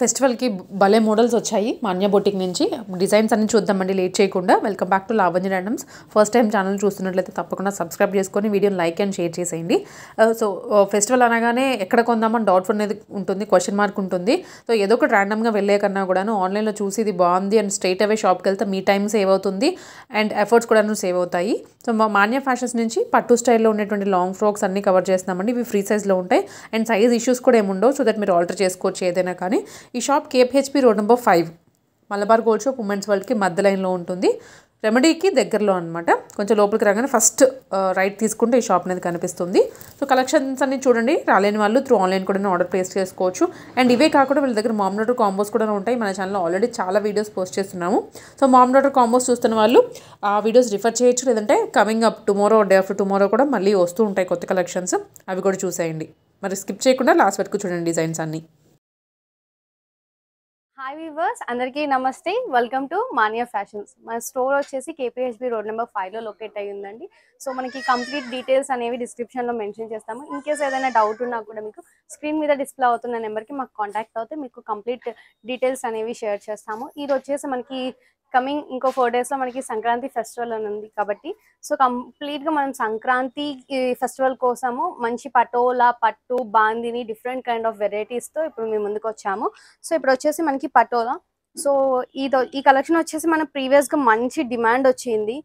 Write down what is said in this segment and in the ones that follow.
ఫెస్టివల్‌కి భలే మోడల్స్ వచ్చాయి మాన్యా బొటిక్ నుంచి. డిజైన్స్ అన్ని చూద్దామండి లేట్ చేయకుండా. Welcome back to Lavanya randoms. First time channel చూస్తున్నట్లయితే తప్పకుండా సబ్స్క్రైబ్ చేసుకొని వీడియోని లైక్ అండ్ షేర్ చేసేయండి. ఫెస్టివల్ అనగానే ఎక్కడ కొందామని డౌట్ఫుల్ అనేది ఉంటుంది, క్వశ్చన్ మార్క్ ఉంటుంది. సో ఏదో ఒకటి ర్యాండమ్గా వెళ్ళే కన్నా కూడాను ఆన్లైన్లో చూసి ఇది బాగుంది అండ్ స్ట్రైట్ అవే షాప్కి వెళ్తే మీ టైం సేవ్ అవుతుంది అండ్ ఎఫర్ట్స్ కూడాను సేవ్ అవుతాయి. సో మా మాన్యా ఫ్యాషన్స్ నుంచి పట్టు స్టైల్లో ఉన్నటువంటి లాంగ్ ఫ్రాక్స్ అన్ని కవర్ చేస్తున్నామండి. ఇవి ఫ్రీ సైజ్లో ఉంటాయి అండ్ సైజ్ ఇష్యూస్ కూడా ఏముండవు. సో దట్ మీరు ఆల్టర్ చేసుకోవచ్చు ఏదైనా కానీ. ఈ shop KPHB road number 5 Malabar gold shop women's వరల్డ్కి మధ్య లైన్లో ఉంటుంది. రెమెడీకి దగ్గరలో అనమాట. కొంచెం లోపలికి రాగానే ఫస్ట్ రైట్ తీసుకుంటే ఈ షాప్ అనేది కనిపిస్తుంది. సో కలెక్షన్స్ అన్ని చూడండి. రాలేని వాళ్ళు త్రూ ఆన్లైన్ కూడా ఆర్డర్ ప్లేస్ చేసుకోవచ్చు. అండ్ ఇవే కాకుండా వీళ్ళ దగ్గర మామ్ డాటర్ కాంబోస్ కూడా ఉంటాయి. మన ఛానల్లో ఆల్రెడీ చాలా వీడియోస్ పోస్ట్ చేస్తున్నాము. సో మామ్ డాటర్ కాంబోస్ చూస్తున్న వాళ్ళు ఆ వీడియోస్ రిఫర్ చేయొచ్చు. లేదంటే coming up tomorrow day after tomorrow కూడా మళ్ళీ వస్తూ ఉంటాయి కొత్త కలెక్షన్స్. అవి కూడా చూసేయండి. మరి స్కిప్ చేయకుండా లాస్ట్ వరకు చూడండి డిజైన్స్ అన్ని. హాయ్ వీవర్స్, అందరికీ నమస్తే. Welcome to Manya fashions. మన స్టోర్ వచ్చేసి కేపీహెచ్బీ రోడ్ నెంబర్ 5లో లొకేట్ అయ్యి ఉందండి. సో మనకి కంప్లీట్ డీటెయిల్స్ అనేవి డిస్క్రిప్షన్లో మెన్షన్ చేస్తాము. ఇన్ కేస్ ఏదైనా డౌట్ ఉన్నా కూడా మీకు స్క్రీన్ మీద డిస్ప్లే అవుతున్న నెంబర్కి మాకు కాంటాక్ట్ అవుతే మీకు కంప్లీట్ డీటెయిల్స్ అనేవి షేర్ చేస్తాము. ఇది వచ్చేసి మనకి కమింగ్ ఇంకో 4 డేస్లో మనకి సంక్రాంతి ఫెస్టివల్ అని ఉంది కాబట్టి సో కంప్లీట్గా మనం సంక్రాంతి ఫెస్టివల్ కోసము మంచి పటోలా, పట్టు, బాందిని డిఫరెంట్ కైండ్ ఆఫ్ వెరైటీస్తో ఇప్పుడు మేము ముందుకు వచ్చాము. సో ఇప్పుడు వచ్చేసి మనకి పటోలా. సో ఈ కలెక్షన్ వచ్చేసి మన ప్రీవియస్గా మంచి డిమాండ్ వచ్చింది.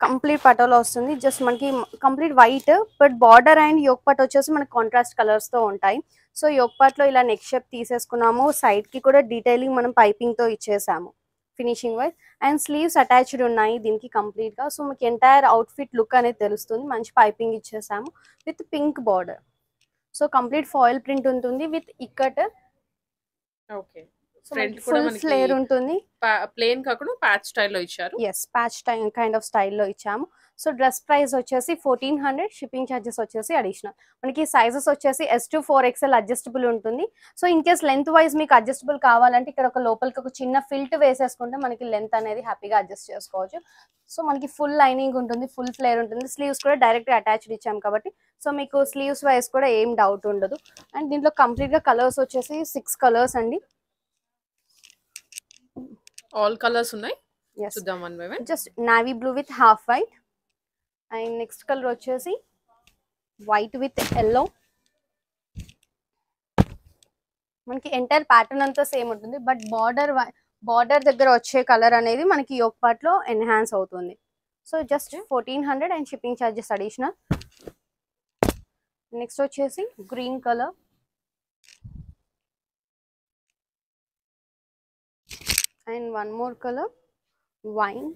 కంప్లీట్ పటోలా వస్తుంది. జస్ట్ మనకి complete white but border and yoke పట్ వచ్చేసి మనకి కాంట్రాస్ట్ కలర్స్తో ఉంటాయి. సో యోక్ పట్లో ఇలా నెక్ షేప్ తీసేసుకున్నాము. సైడ్కి కూడా డీటెయిలింగ్ మనం పైపింగ్తో ఇచ్చేసాము finishing wise. And sleeves attached ఉన్నాయి దీనికి కంప్లీట్గా. సో మీకు ఎంటైర్ అవుట్ఫిట్ లుక్ అనేది తెలుస్తుంది. మంచి పైపింగ్ ఇచ్చేసాము with pink border. So complete foil print ఉంటుంది with ikat. Okay. Full flare ఉంటుంది. ప్లేన్ కాకుండా ప్యాచ్ స్టైల్లో ఇచ్చారు. ఎస్, ప్యాచ్ కైండ్ ఆఫ్ స్టైల్లో ఇచ్చాము. సో డ్రెస్ ప్రైస్ వచ్చేసి 1400. షిప్పింగ్ ఛార్జెస్ వచ్చేసి అడిషనల్. మనకి సైజెస్ వచ్చేసి S to 4XL అడ్జస్టబుల్ ఉంటుంది. So in case length wise మీకు అడ్జస్టబుల్ కావాలంటే ఇక్కడ ఒక లోపలికి ఒక చిన్న ఫిల్ట్ వేసేసుకుంటే మనకి లెంత్ అనేది హ్యాపీగా అడ్జస్ట్ చేసుకోవచ్చు. సో మనకి ఫుల్ లైనింగ్ ఉంటుంది, ఫుల్ ఫ్లేర్ ఉంటుంది. స్లీవ్స్ కూడా డైరెక్ట్గా అటాచ్డ్ ఇచ్చాము కాబట్టి సో మీకు స్లీవ్స్ వైజ్ కూడా ఏం డౌట్ ఉండదు. అండ్ దీంట్లో కంప్లీట్గా కలర్స్ వచ్చేసి 6 కలర్స్ అండి. ఆల్ కలర్స్ ఉన్నాయి. చూద్దాం one by one. Just navy blue with half white. And next colour వచ్చేసి వైట్ విత్ ఎల్లో. మనకి ఎంటైర్ ప్యాటర్న్ అంతా సేమ్ ఉంటుంది బట్ బార్డర్ దగ్గర వచ్చే కలర్ అనేది మనకి యోక్ పార్ట్ లో ఎన్హాన్స్ అవుతుంది. So just 1400 and shipping charges additional. Next వచ్చేసి green colour. And one more colour wine.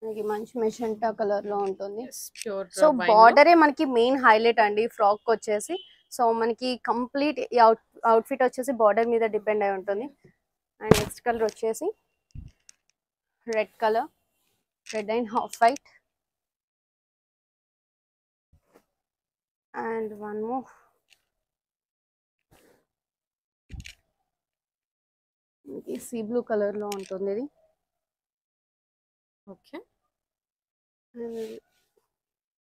మనకి మంచి మెజెంటా కలర్ లో ఉంటుంది. సో బార్డరే మనకి మెయిన్ హైలైట్ అండి ఫ్రాక్ వచ్చేసి. సో మనకి కంప్లీట్ అవుట్ఫిట్ వచ్చేసి బార్డర్ మీద డిపెండ్ అయి ఉంటుంది. అండ్ నెక్స్ట్ కలర్ వచ్చేసి red colour, red and half white. And one more sea blue colour లో ఉంటుంది ఇది. ఓకే.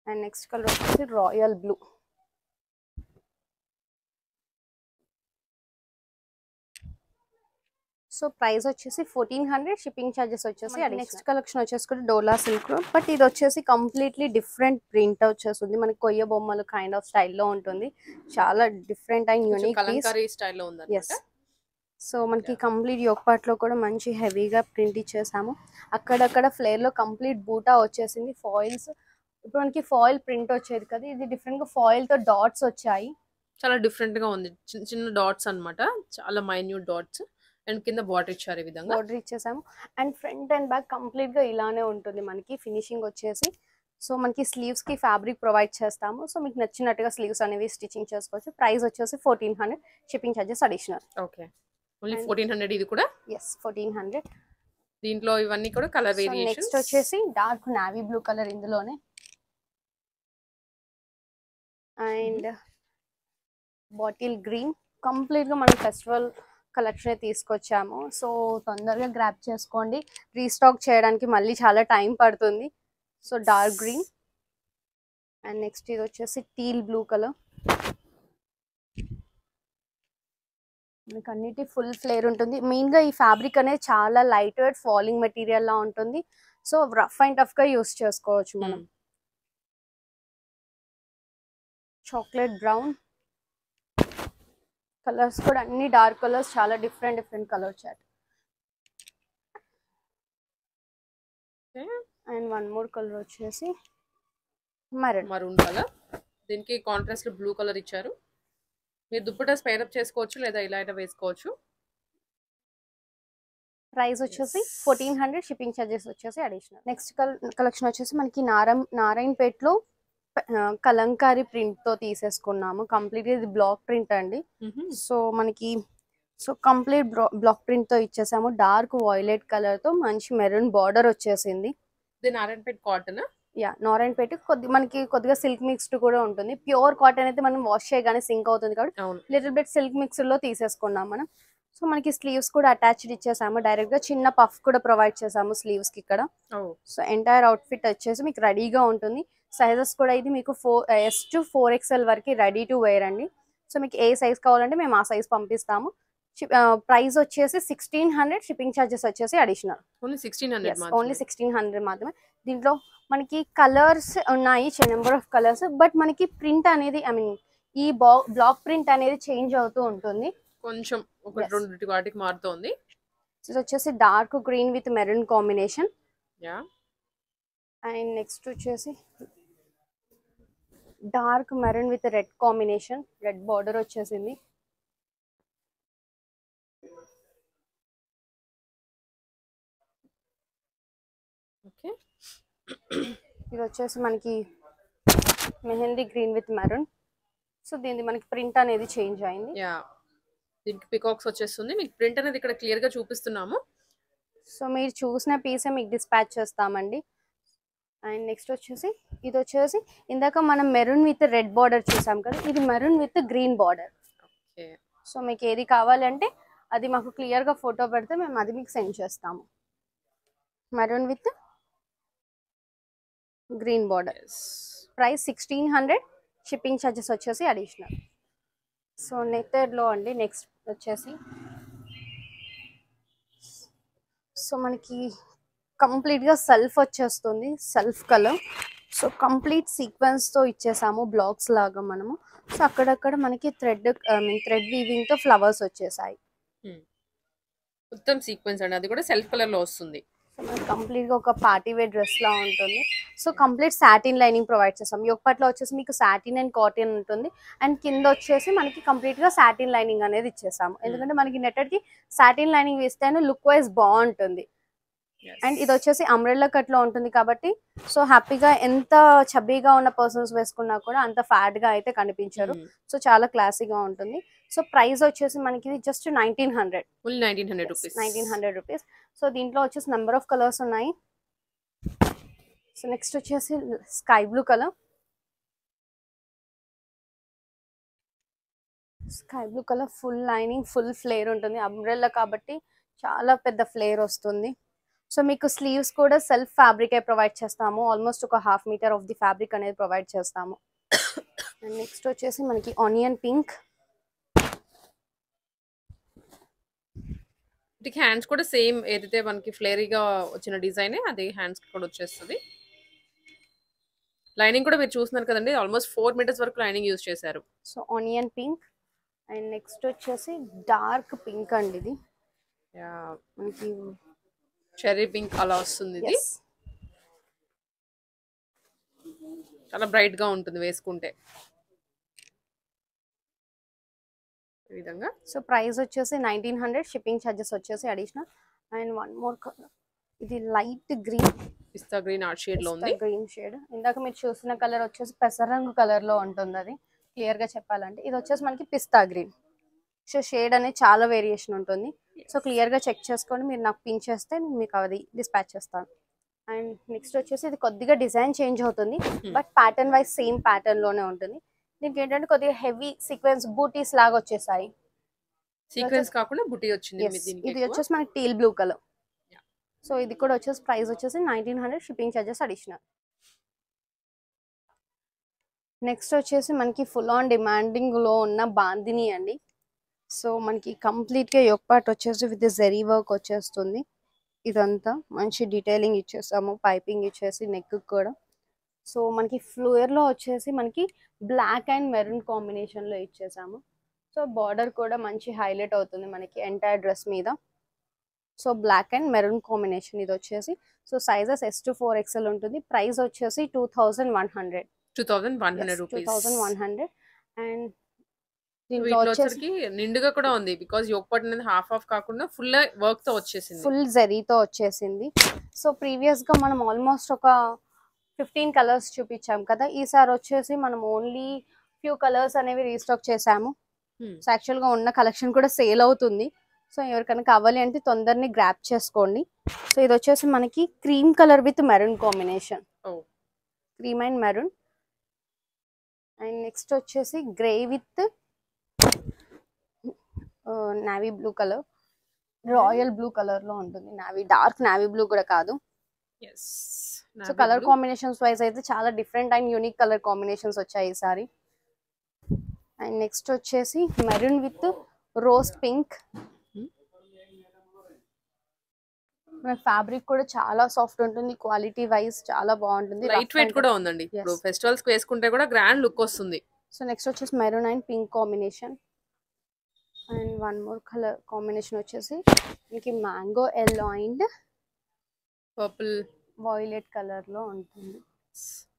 అండ్ నెక్స్ట్ కలర్ వచ్చేసి రాయల్ బ్లూ. సో ప్రైస్ వచ్చేసి 1400. షిప్పింగ్ ఛార్జెస్ వచ్చేసి నెక్స్ట్ కలెక్షన్ వచ్చేసి డోలా సిల్క్. బట్ ఇది వచ్చేసి కంప్లీట్లీ డిఫరెంట్ ప్రింట్ వచ్చేస్తుంది. మనకి కొయ్య బొమ్మలు కైండ్ ఆఫ్ స్టైల్లో ఉంటుంది. చాలా డిఫరెంట్ అండ్ యూనిక్ స్టైల్లో ఉంది. ఎస్. సో మనకి కంప్లీట్ యోక్ పార్ట్ లో కూడా మంచి హెవీగా ప్రింట్ ఇచ్చేసాము. అక్కడక్కడ ఫ్లేర్ లో కంప్లీట్ బూటా వచ్చేసింది. ఫాయిల్స్ ఇప్పుడు మనకి ఫాయిల్ ప్రింట్ వచ్చేది కదా, ఇది డిఫరెంట్ గా ఫాయిల్ తో డాట్స్ వచ్చాయి. చాలా డిఫరెంట్ గా ఉంది. చిన్న చిన్న డాట్స్ అన్నమాట, చాలా మైన్యూట్ డాట్స్. అండ్ కింద బార్డర్ ఇచ్చారు. ఈ విధంగా బార్డర్ ఇచ్చేసాము. And front and back complete గా ఇలానే ఉంటుంది మనకి ఫినిషింగ్ వచ్చేసి. సో మనకి స్లీవ్స్ కి ఫ్యాబ్రిక్ ప్రొవైడ్ చేస్తాము. సో మీకు నచ్చినట్టుగా స్లీవ్స్ అనేవి స్టిచింగ్ చేసుకోవచ్చు. ప్రైస్ వచ్చేసి 1400. Shipping charges additional. Okay. Only 1400 ఇది కూడా. ఎస్, 1400. దీంట్లో ఇవన్నీ కూడా కలర్ వేరియేషన్స్. నెక్స్ట్ వచ్చేసి డార్క్ నావీ బ్లూ కలర్ ఇందులోనే. And bottle green. కంప్లీట్ గా మనం ఫెస్టివల్ కలెక్షన్ తీసుకొచ్చాము. సో తొందరగా గ్రాప్ చేసుకోండి. రీస్టాక్ చేయడానికి మళ్ళీ చాలా టైం పడుతుంది. So dark green. And next ఇది వచ్చేసి టీల్ బ్లూ కలర్. మీకు అన్నిటి ఫుల్ ఫ్లేర్ ఉంటుంది. మెయిన్గా ఈ ఫ్యాబ్రిక్ అనేది చాలా లైట్ వెయిట్ ఫాలింగ్ మెటీరియల్ లా ఉంటుంది. సో రఫ్ అండ్ టఫ్ గా యూస్ చేసుకోవచ్చు మనం. చాక్లెట్ బ్రౌన్ కలర్స్ కూడా అన్ని డార్క్ కలర్స్, చాలా different different colour chart. And one more colour వచ్చేసి మరూన్ కలర్. దీనికి కాంట్రాస్ట్ బ్లూ కలర్ ఇచ్చారు. మీరు దుప్పటా స్పైర్ అప్ చేసుకోవచ్చు లేదా ఇలా అయినా వేసుకోవచ్చు. ప్రైస్ వచ్చేసి 1400, షిప్పింగ్ ఛార్జెస్ వచ్చేసి అడిషనల్. నెక్స్ట్ కలెక్షన్ వచ్చేసి మనకి నారాయణపేటలో కలంకారీ ప్రింట్ తో తీసేసుకున్నాము. కంప్లీట్ ఇది బ్లాక్ ప్రింట్ అండి. సో మనకి కంప్లీట్ బ్లాక్ ప్రింట్ తో ఇచ్చేసాము. డార్క్ వాయిలెట్ కలర్ తో మంచి మెరూన్ బార్డర్ వచ్చేసింది. ఇది నారాయణపేట కాటన్. నారాయణపేట మనకి కొద్దిగా సిల్క్ మిక్స్డ్ కూడా ఉంటుంది. ప్యూర్ కాటన్ అయితే మనం వాష్ చేయగానే సింక్ అవుతుంది కాబట్టి లిటిల్ బిట్ సిల్క్ మిక్స్డ్ లో తీసేసుకున్నాం మనం. సో మనకి స్లీవ్స్ కూడా అటాచ్డ్ ఇచ్చేసాము. డైరెక్ట్ గా చిన్న పఫ్ కూడా ప్రొవైడ్ చేసాము స్లీవ్స్ కి ఇక్కడ. సో ఎంటైర్ అవుట్ఫిట్ వచ్చేసి మీకు రెడీగా ఉంటుంది. సైజెస్ కూడా ఇది మీకు 4S to 4XL వరకు రెడీ టు వేర్ అండి. సో మీకు ఏ సైజ్ కావాలంటే మేము ఆ సైజ్ పంపిస్తాము. ప్రైస్ వచ్చేసి 1600, షిప్పింగ్ ఛార్జెస్ వచ్చేసి అడిషనల్. ఓన్లీ 1600. ఓన్లీ 1600 మాత్రమే. దీంట్లో మనకి కలర్స్ ఉన్నాయి, నెంబర్ ఆఫ్ కలర్స్. బట్ మనకి ప్రింట్ అనేది ఈ బ్లాక్ ప్రింట్ అనేది చేంజ్ అవుతూ ఉంటుంది. కొంచెం ఒక రెండు వాటికి మారుతోంది. ఇది వచ్చేసి dark green with maroon combination. And next వచ్చేసి dark maroon with red combination. Red border వచ్చేసింది. ఓకే, ఇది వచ్చేసి మనకి mehndi green with maroon. So దీనికి మనకి ప్రింట్ అనేది చేంజ్ అయింది. దీనికి పికాక్స్ వచ్చేస్తుంది. మీకు ప్రింట్ అనేది ఇక్కడ క్లియర్ గా చూపిస్తున్నాము. సో మీరు చూసిన పీసే మీకు డిస్పాచ్ చేస్తామండి. అండ్ నెక్స్ట్ వచ్చేసి ఇది వచ్చేసి ఇందాక మనం మెరూన్ విత్ రెడ్ బార్డర్ చూసాం కదా, ఇది maroon with green border. So మీకు ఏది కావాలంటే అది మాకు క్లియర్ గా ఫోటో పెడితే మేము అది మీకు సెండ్ చేస్తాము. Maroon with green border. Price 1600, shipping charges వచ్చేసి అడిషనల్. సో నెట్టెడ్లో అండి నెక్స్ట్ వచ్చేసి సో మనకి కంప్లీట్గా సెల్ఫ్ వచ్చేస్తుంది, సెల్ఫ్ కలర్. సో కంప్లీట్ సీక్వెన్స్తో ఇచ్చేసాము బ్లాక్స్ లాగా మనము. సో అక్కడక్కడ మనకి థ్రెడ్ వీవింగ్తో ఫ్లవర్స్ వచ్చేసాయి. మొత్తం సీక్వెన్స్ అండి, అది కూడా సెల్ఫ్ కలర్లో వస్తుంది. సో మనకి కంప్లీట్గా ఒక పార్టీ వేర్ డ్రెస్ లా ఉంటుంది. So complete satin lining provide చేస్తాం. యొక్కట్లో వచ్చేసి మీకు సాటిన్ అండ్ కాటన్ ఉంటుంది. అండ్ కింద వచ్చేసి మనకి కంప్లీట్గా సాటిన్ లైనింగ్ అనేది ఇచ్చేసాము. ఎందుకంటే మనకి నెట్టెడ్కి సాటిన్ లైనింగ్ వేస్తేనే లుక్ వైజ్ బాగుంటుంది. అండ్ ఇది వచ్చేసి అంబ్రెల్లా కట్ లో ఉంటుంది కాబట్టి సో హ్యాపీగా ఎంత చబ్బీగా ఉన్న పర్సన్స్ వేసుకున్నా కూడా అంత ఫ్యాట్ గా అయితే కనిపించరు. సో చాలా క్లాసీగా ఉంటుంది. సో ప్రైస్ వచ్చేసి మనకి జస్ట్ 1900 రూపీస్. సో దీంట్లో వచ్చేసి నెంబర్ ఆఫ్ కలర్స్ ఉన్నాయి. సో నెక్స్ట్ వచ్చేసి sky blue colour. Sky blue colour full lining, full flare ఉంటుంది. అంబ్రెల్లా కాబట్టి చాలా పెద్ద ఫ్లేర్ వస్తుంది. సో మీకు స్లీవ్స్ కూడా సెల్ఫ్ ఫ్యాబ్రిక్ ప్రొవైడ్ చేస్తాము. ఆల్మోస్ట్ ఒక 1/2 మీటర్ ఆఫ్ ది ఫ్యాబ్రిక్ అనేది ప్రొవైడ్ చేస్తాము. అండ్ నెక్స్ట్ వచ్చేసి మనకి ఆనియన్ పింక్. వీటికి హ్యాండ్స్ కూడా సేమ్ ఏదైతే మనకి ఫ్లేరీగా వచ్చిన డిజైన్ అది హ్యాండ్స్ కూడా వచ్చేస్తుంది. లైనింగ్ కూడా మీరు చూస్తున్నారు కదండి, ఆల్మోస్ట్ 4 మీటర్స్ వరకు లైనింగ్ యూజ్ చేశారు. So onion pink. And next వచ్చేసి డార్క్ పింక్ అండి. ఇది మనకి చెర్రీ పింక్ అలా వస్తుంది. ఇది చాలా బ్రైట్ గా ఉంటుంది వేసుకుంటే ఈ విధంగా. సో ప్రైస్ వచ్చేసి 1900, షిప్పింగ్ ఛార్జెస్ వచ్చేసి additional. And one more colour, ఇది లైట్ గ్రీన్, పిస్తా గ్రీన్ ఆర్ట్ షేడ్ లో ఉంది. Green shade. ఇందాక మీరు చూసిన కలర్ వచ్చేసి పెసరంగు కలర్ లో ఉంటుంది. అది క్లియర్ గా చెప్పాలంటే ఇది వచ్చేసి మనకి పిస్తా గ్రీన్. సో షేడ్ అనేది చాలా వేరియేషన్ ఉంటుంది. సో క్లియర్ గా చెక్ చేసుకోండి. మీరు నాకు పిన్ చేస్తే మీకు అది డిస్పాచ్ చేస్తాను. అండ్ నెక్స్ట్ వచ్చేసి ఇది కొద్దిగా డిజైన్ చేంజ్ అవుతుంది, but pattern wise same pattern లోనే ఉంటుంది. దీనికి ఏంటంటే కొద్దిగా హెవీ సీక్వెన్స్ బూటీస్ లాగా వచ్చేసాయి. సీక్వెన్స్ కాకుండా బూటీ వచ్చింది. ఇది వచ్చేసి మనకి టీల్ బ్లూ కలర్. సో ఇది కూడా వచ్చేసి ప్రైస్ వచ్చేసి 1900, షిప్పింగ్ ఛార్జెస్ అడిషనల్. నెక్స్ట్ వచ్చేసి మనకి ఫుల్ ఆన్ డిమాండింగ్ లో ఉన్న బాందిని అండి. సో మనకి కంప్లీట్గా యోక్ పార్ట్ వచ్చేసి విత్ జెరీ వర్క్ వచ్చేస్తుంది. ఇదంతా మంచి డీటెయిలింగ్ ఇచ్చేసాము, పైపింగ్ ఇచ్చేసి నెక్ కూడా. సో మనకి ఫ్లోయర్లో వచ్చేసి మనకి బ్లాక్ అండ్ మెరూన్ కాంబినేషన్లో ఇచ్చేసాము. సో బార్డర్ కూడా మంచి హైలైట్ అవుతుంది మనకి ఎంటైర్ డ్రెస్ మీద. So black and maroon combination ఇది వచ్చేసి. So sizes S to 4XL ఉంటుంది. ప్రైస్ వచ్చేసి 2100. 2100 రూపీస్. 2100. అండ్ దీంట్లో వీటిలో వచ్చేసి వచ్చరికి నిండుగా కూడా ఉంది బికాజ్ యోక్ పార్ట్ అనేది హాఫ్ ఆఫ్ కాకుండా ఫుల్ వర్క్ తో వచ్చేసింది. ఫుల్ జరీతో వచ్చేసింది. సో ప్రీవియస్గా మనం ఆల్మోస్ట్ ఒక 15 కలర్స్ చూపించాం కదా. ఈసారి వచ్చేసి మనం ఓన్లీ ఫ్యూ కలర్స్ అనేవి రీస్టాక్ చేసాము. సో యాక్చువల్గా ఉన్న కలెక్షన్ కూడా సేల్ అవుతుంది. సో ఎవరికైనా కావాలి అంటే తొందరని గ్రాప్ చేసుకోండి. సో ఇది వచ్చేసి మనకి cream colour with maroon combination. Cream and maroon. And next వచ్చేసి grey with navy blue colour, royal blue colour లో ఉంటుంది. నావీ డార్క్ నావీ బ్లూ కూడా కాదు. సో కలర్ కాంబినేషన్స్ వైజ్ అయితే చాలా different and unique colour combinations వచ్చాయి ఈసారి. And next వచ్చేసి మెరూన్ విత్ రోజ్ పింక్. మన ఫ్యాబ్రిక్ కూడా చాలా సాఫ్ట్ ఉంటుంది, క్వాలిటీ వైజ్ చాలా బాగుంటుంది, లైట్ వెయిట్ కూడా ఉందండి. ఇప్పుడు ఫెస్టివల్స్ కి వేసుకుంటే కూడా గ్రాండ్ లుక్ వస్తుంది. సో నెక్స్ట్ వచ్చేసి maroon and pink combination. And one more colour combination వచ్చేసి మనకి mango yellow and purple violet colour లో ఉంటుంది.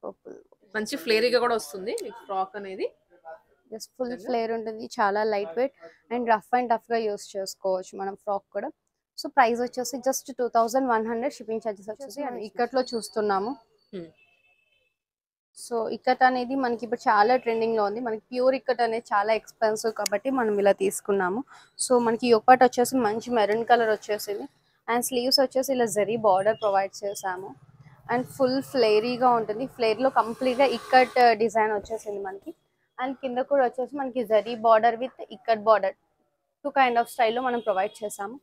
పర్పుల్ మంచి ఫ్లేరీగా కూడా వస్తుంది ఫ్రాక్ అనేది. జస్ట్ ఫుల్ ఫ్లేర్ ఉంటుంది, చాలా light weight and rough and tough గా యూస్ చేసుకోవచ్చు మనం ఫ్రాక్ కూడా. సో ప్రైస్ వచ్చేసి జస్ట్ 2100. షిప్పింగ్ ఛార్జెస్ వచ్చేసి ఇక్కట్లో చూస్తున్నాము. సో ఇక్కట్ అనేది మనకి ఇప్పుడు చాలా ట్రెండింగ్ లో ఉంది. మనకి ప్యూర్ ఇక్కట్ అనేది చాలా ఎక్స్పెన్సివ్ కాబట్టి మనం ఇలా తీసుకున్నాము. సో మనకి యోక్ పార్ట్ వచ్చేసి మంచి మెరూన్ కలర్ వచ్చేసింది. అండ్ స్లీవ్స్ వచ్చేసి ఇలా జరీ బార్డర్ ప్రొవైడ్ చేసాము. అండ్ ఫుల్ ఫ్లేరీగా ఉంటుంది. ఫ్లేర్లో కంప్లీట్గా ఇక్కట్ డిజైన్ వచ్చేసింది మనకి. అండ్ కింద కూడా వచ్చేసి మనకి zari border with ikat border 2 kind of స్టైల్లో మనం ప్రొవైడ్ చేసాము.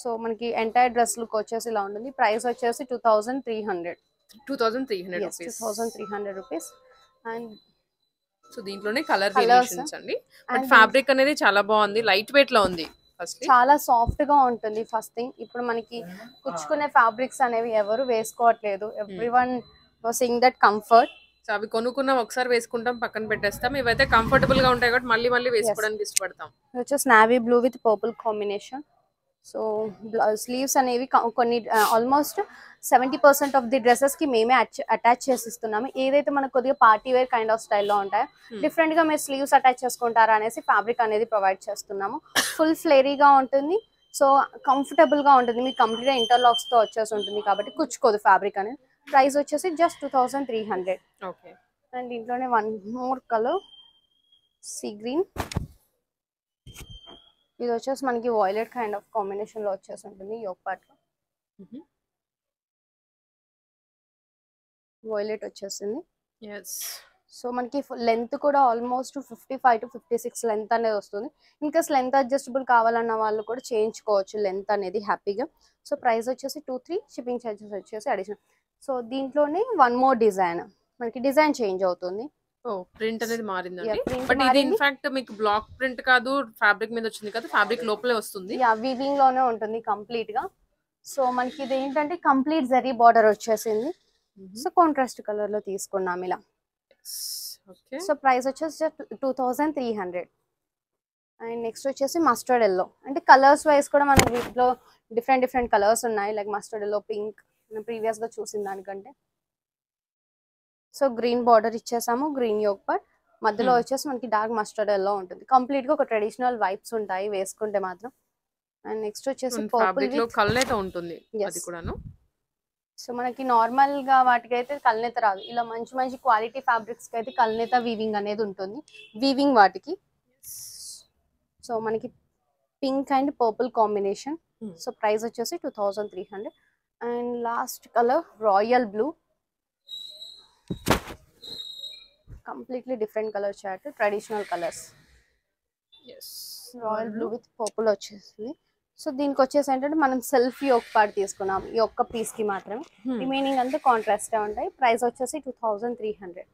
సో మనకి ఎంటైర్ డ్రెస్ లుక్ వచ్చేసి ఇలా ఉంటుంది. ప్రైస్ వచ్చేసి 2300. 2300 రూపీస్. అండ్ సో దీంట్లోనే కలర్ వేరియేషన్స్ అండి. బట్ ఫ్యాబ్రిక్ అనేది చాలా బాగుంది, లైట్ వెయిట్ లో ఉంది. చాలా సాఫ్ట్ గా ఉంటుంది. ఫస్ట్ థింగ్, ఇప్పుడు మనకి కుచ్చుకునే ఫ్యాబ్రిక్స్ అనేవి ఎవరు వేసుకోవట్లేదు. Everyone wanting that comfort. So అవి కొనుక్కున్నాం, ఒకసారి వేసుకుంటాం, పక్కన పెట్టేస్తాం. ఇవైతే కంఫర్టబుల్ గా ఉంటాయి కాబట్టి మళ్ళీ మళ్ళీ వేసుకోవడానికి ఇష్టపడతాం. వచ్చేసి navy blue with purple combination. So sleeves అనేవి కొన్ని ఆల్మోస్ట్ 70% ఆఫ్ ది డ్రెస్సెస్ కి మేమే అటాచ్ చేసి ఇస్తున్నాము. ఏదైతే మనకు కొద్దిగా పార్టీ వేర్ కైండ్ ఆఫ్ స్టైల్లో ఉంటాయో డిఫరెంట్ గా మీరు స్లీవ్స్ అటాచ్ చేసుకుంటారా అనేసి ఫ్యాబ్రిక్ అనేది ప్రొవైడ్ చేస్తున్నాము. ఫుల్ ఫ్లేరీగా ఉంటుంది. సో కంఫర్టబుల్ గా ఉంటుంది. మీకు కంప్లీట్ గా ఇంటర్లాక్స్ తో వచ్చేసి ఉంటుంది కాబట్టి కుచ్చుకోదు ఫ్యాబ్రిక్ అనేది. ప్రైస్ వచ్చేసి జస్ట్ 2300. అండ్ దీంట్లోనే one more colour sea green. ఇది వచ్చేసి మనకి వాయిలెట్ కైండ్ ఆఫ్ కాంబినేషన్ లో వచ్చేసి ఉంటుంది. యోక్ పార్ట్ లో వాయిలెట్ వచ్చేసింది. సో మనకి లెంత్ కూడా ఆల్మోస్ట్ 55 to 56 లెంత్ అనేది వస్తుంది. ఇంకా లెంత్ అడ్జస్టబుల్ కావాలన్న వాళ్ళు కూడా చేయించుకోవచ్చు లెంత్ అనేది హ్యాపీగా. సో ప్రైస్ వచ్చేసి 2300. షిప్పింగ్ ఛార్జెస్ వచ్చేసి అడిషనల్. సో దీంట్లోనే వన్ మోర్ డిజైన్, మనకి డిజైన్ చేంజ్ అవుతుంది. ప్రింట్ అనేది మారిందండి. బట్ ఇది ఇన్ఫాక్ట్ మీకు బ్లాక్ ప్రింట్ కాదు, ఫ్యాబ్రిక్ మీద వచ్చింది కదా, ఫ్యాబ్రిక్ లోపలే వస్తుంది. వీవింగ్ లోనే ఉంటుంది కంప్లీట్ గా. సో మనకి ఇది ఏంటంటే కంప్లీట్ జరీ బార్డర్ వచ్చేసింది. సో కాంట్రాస్ట్ కలర్ లో తీసుకున్నాం ఇలా. సో ప్రైస్ వచ్చేసి 2300. అండ్ నెక్స్ట్ వచ్చేసి మస్టర్డ్ ఎల్లో. అంటే కలర్స్ వైజ్ కూడా మనకి వీటిలో డిఫరెంట్ కలర్స్ ఉన్నాయి. లైక్ మస్టర్డ్ ఎల్లో, పింక్, మనం ప్రీవియస్ గా చూసిన దానికంటే. సో గ్రీన్ బార్డర్ ఇచ్చేసాము, గ్రీన్ యోక్ పార్ట్ మధ్యలో వచ్చేసి మనకి డార్క్ మస్టర్డ్ ఎల్లో ఉంటుంది. కంప్లీట్ గా ఒక ట్రెడిషనల్ వైబ్స్ ఉంటాయి వేసుకుంటే మాత్రం. అండ్ నెక్స్ట్ వచ్చేసి పర్పుల్ విత్ కల్నేత ఉంటుంది అది కూడాను. సో మనకి నార్మల్ గా వాటికి అయితే కల్నేత రాదు. ఇలా మంచి మంచి క్వాలిటీ ఫ్యాబ్రిక్స్ కి అయితే కల్నేత వీవింగ్ అనేది ఉంటుంది, వీవింగ్ వాటికి. సో మనకి pink and purple combination. So price వచ్చేసి 2300. And last colour royal blue. Completely different colour chart, traditional colours. Royal blue with purple వచ్చేసింది. సో దీనికి వచ్చేసి ఏంటంటే మనం సెల్ఫ్ యోక్ పార్ట్ తీసుకున్నాం ఈ ఒక్క పీస్ కి మాత్రమే. రిమైనింగ్ అంతా కాంట్రాస్ట్ ఉంటాయి. ప్రైస్ వచ్చేసి 2300.